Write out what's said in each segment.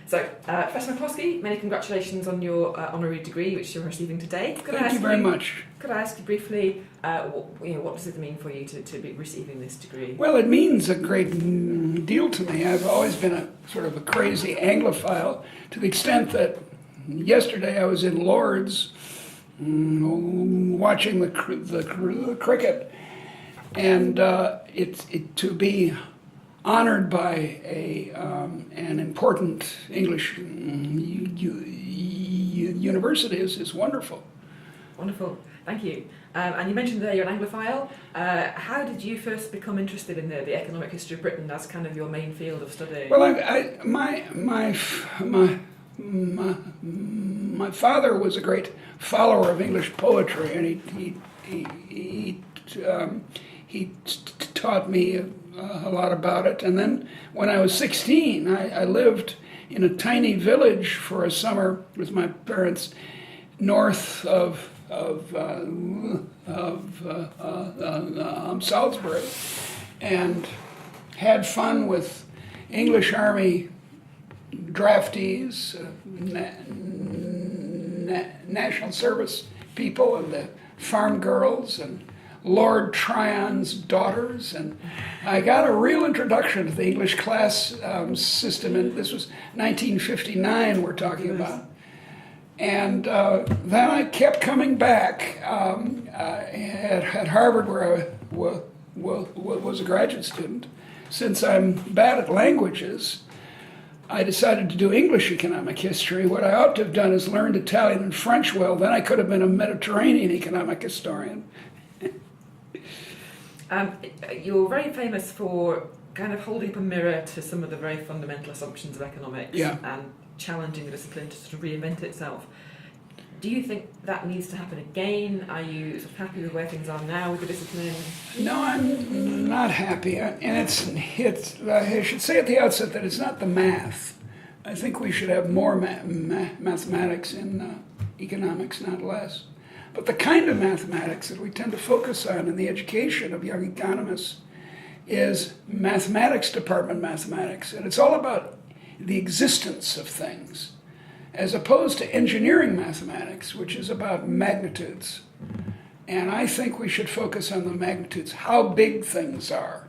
So, Professor McCloskey, many congratulations on your honorary degree, which you're receiving today. Thank you very much. Could I ask you briefly, what does it mean for you to be receiving this degree? Well, it means a great deal to me. I've always been a sort of a crazy Anglophile, to the extent that yesterday I was in Lord's watching the cricket, and to be honored by an important English university is wonderful. Wonderful, thank you. And you mentioned there you're an Anglophile. How did you first become interested in the economic history of Britain as kind of your main field of study? Well, my father was a great follower of English poetry, and he taught me a lot about it. And then when I was 16, I lived in a tiny village for a summer with my parents north of Salisbury, and had fun with English Army draftees, national service people, and the farm girls, and Lord Tryon's daughters, and I got a real introduction to the English class system, and this was 1959 we're talking about. And then I kept coming back at Harvard, where I was a graduate student. Since I'm bad at languages, I decided to do English economic history. What I ought to have done is learned Italian and French well. Then I could have been a Mediterranean economic historian. You're very famous for kind of holding up a mirror to some of the very fundamental assumptions of economics, and challenging the discipline to sort of reinvent itself. Do you think that needs to happen again? Are you sort of happy with where things are now with the discipline? No, I'm not happy. And I should say at the outset that it's not the math. I think we should have more mathematics in economics, not less. But the kind of mathematics that we tend to focus on in the education of young economists is mathematics department mathematics. And it's all about the existence of things, as opposed to engineering mathematics, which is about magnitudes. And I think we should focus on the magnitudes, how big things are.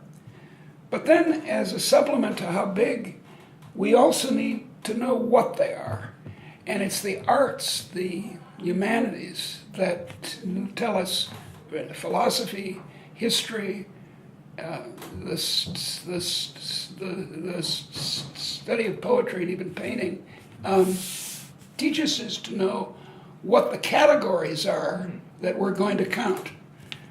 But then, as a supplement to how big, we also need to know what they are. And it's the arts, the humanities, that tell us philosophy, history, the study of poetry and even painting, teaches us to know what the categories are that we're going to count.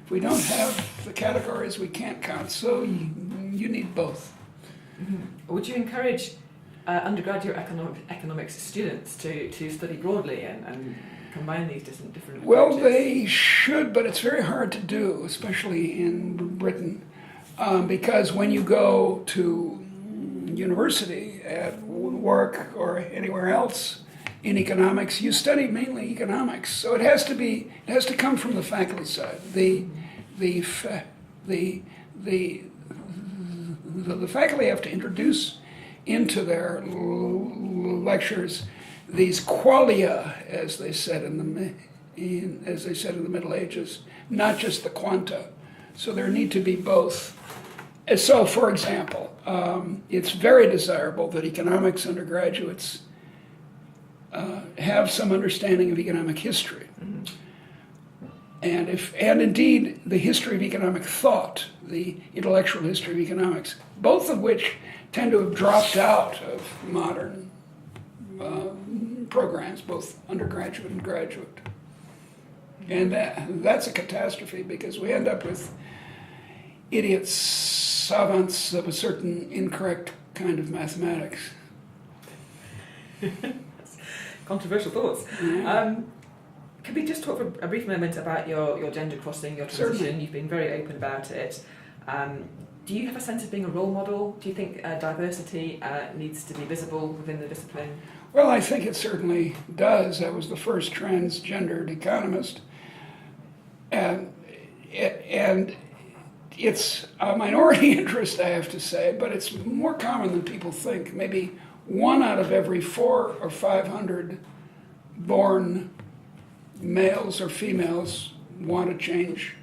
If we don't have the categories, we can't count. So you need both. Mm-hmm. Would you encourage undergraduate economics students to study broadly and combine these different approaches? Well, they should, but it's very hard to do, especially in Britain, because when you go to university at Warwick or anywhere else in economics, you study mainly economics. So it has to come from the faculty side. The faculty have to introduce into their lectures these qualia, as they said in the Middle Ages, not just the quanta. So there need to be both. So, for example, it's very desirable that economics undergraduates have some understanding of economic history, and indeed the history of economic thought, the intellectual history of economics, both of which tend to have dropped out of modern programs, both undergraduate and graduate. And that's a catastrophe, because we end up with idiots, savants of a certain incorrect kind of mathematics. Controversial thoughts. Yeah. Can we just talk for a brief moment about your gender crossing, your transition? Certainly. You've been very open about it. Do you have a sense of being a role model? Do you think diversity needs to be visible within the discipline? Well, I think it certainly does. I was the first transgendered economist. And it's a minority interest, I have to say, but it's more common than people think. Maybe 1 out of every 400 or 500 born males or females want to change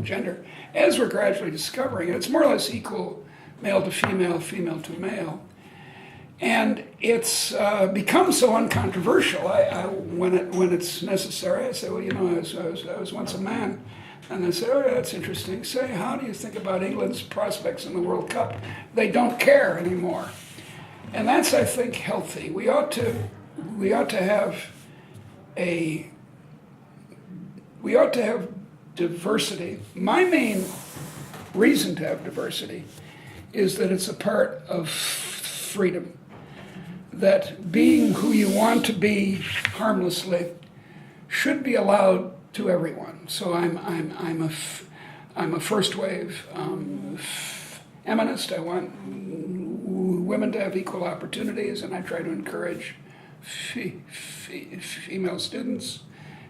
gender, as we're gradually discovering. And it's more or less equal male to female, female to male. And it's become so uncontroversial. When it's necessary, I say, well, I was once a man. And they say, oh, yeah, that's interesting. Say, how do you think about England's prospects in the World Cup? They don't care anymore. And that's, I think, healthy. We ought to have diversity. My main reason to have diversity is that it's a part of freedom. That being who you want to be harmlessly should be allowed to everyone. So I'm a first wave feminist. I want women to have equal opportunities, and I try to encourage female students.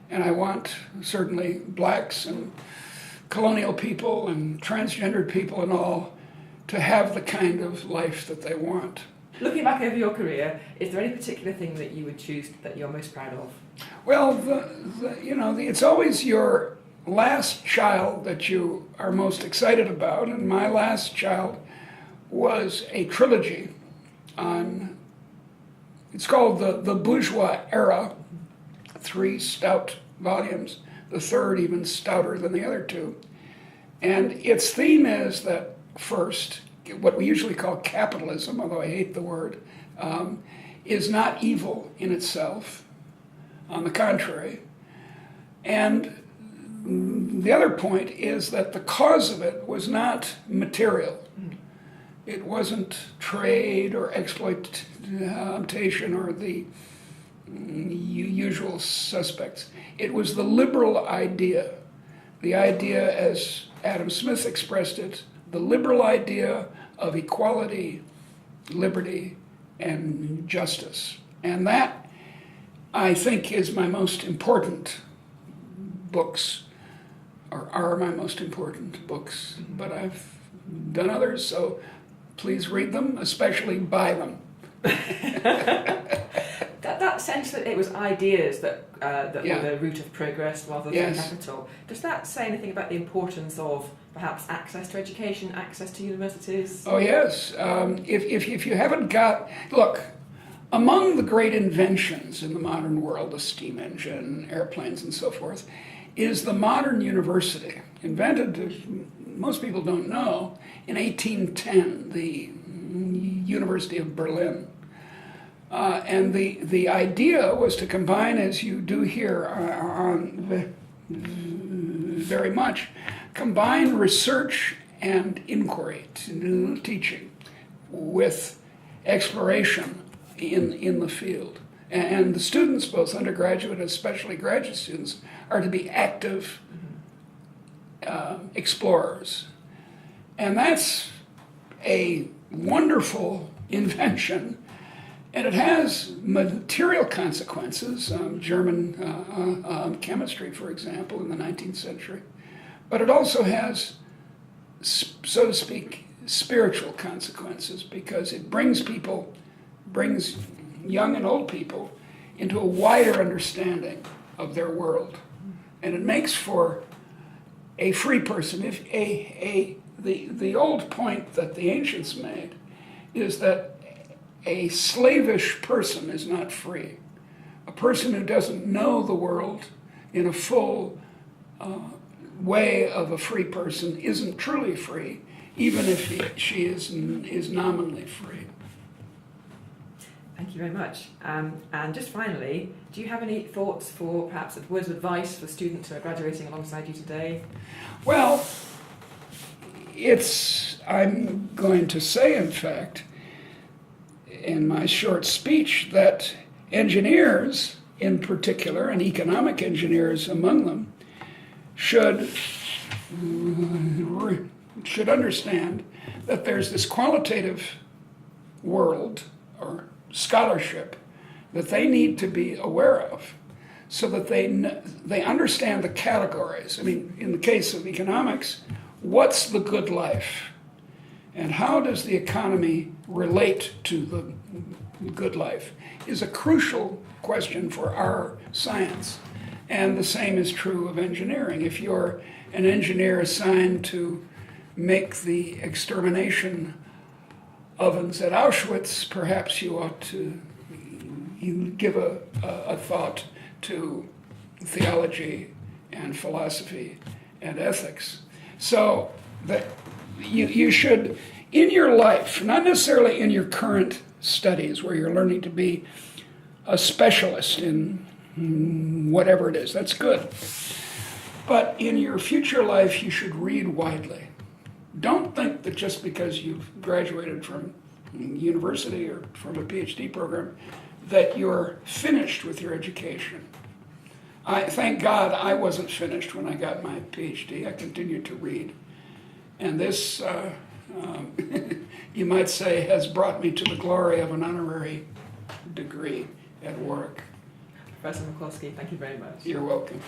And I want certainly blacks and colonial people and transgendered people and all to have the kind of life that they want. Looking back over your career, is there any particular thing that you would choose that you're most proud of? Well, it's always your last child that you are most excited about, and my last child was a trilogy on, it's called the Bourgeois Era, 3 stout volumes, the third even stouter than the other 2. And its theme is that first, what we usually call capitalism, although I hate the word, is not evil in itself. On the contrary. And the other point is that the cause of it was not material. It wasn't trade or exploitation or the usual suspects. It was the liberal idea. The idea, as Adam Smith expressed it, the liberal idea of equality, liberty, and justice. And that, I think, is my most important books, or are my most important books. But I've done others, so please read them, especially buy them. That sense that it was ideas that were the root of progress rather than capital, does that say anything about the importance of perhaps access to education, access to universities? Oh, yes. If you haven't got... Look, among the great inventions in the modern world, the steam engine, airplanes, and so forth, is the modern university, invented, most people don't know, in 1810, the University of Berlin. And the idea was to combine, as you do here very much, combine research and inquiry, teaching, with exploration in the field. And the students, both undergraduate and especially graduate students, are to be active explorers. And that's a wonderful invention. And it has material consequences, German chemistry, for example, in the 19th century. But it also has, so to speak, spiritual consequences, because it brings young and old people into a wider understanding of their world. And it makes for a free person. The old point that the ancients made is that a slavish person is not free. A person who doesn't know the world in a full way of a free person isn't truly free, even if she is nominally free. Thank you very much. And just finally, do you have any thoughts for perhaps words of advice for students who are graduating alongside you today? Well, I'm going to say, in fact, in my short speech, that engineers in particular, and economic engineers among them, should understand that there's this qualitative world or scholarship that they need to be aware of, so that they understand the categories. I mean, in the case of economics, what's the good life? and how does the economy relate to the good life is a crucial question for our science. And the same is true of engineering. If you're an engineer assigned to make the extermination ovens at Auschwitz, perhaps you ought to give a thought to theology and philosophy and ethics. So that you should, in your life, not necessarily in your current studies where you're learning to be a specialist in whatever it is, that's good. But in your future life, you should read widely. Don't think that just because you've graduated from university or from a PhD program that you're finished with your education. Thank God I wasn't finished when I got my PhD. I continued to read. And this, you might say, has brought me to the glory of an honorary degree at Warwick. Professor McCloskey, thank you very much. You're welcome.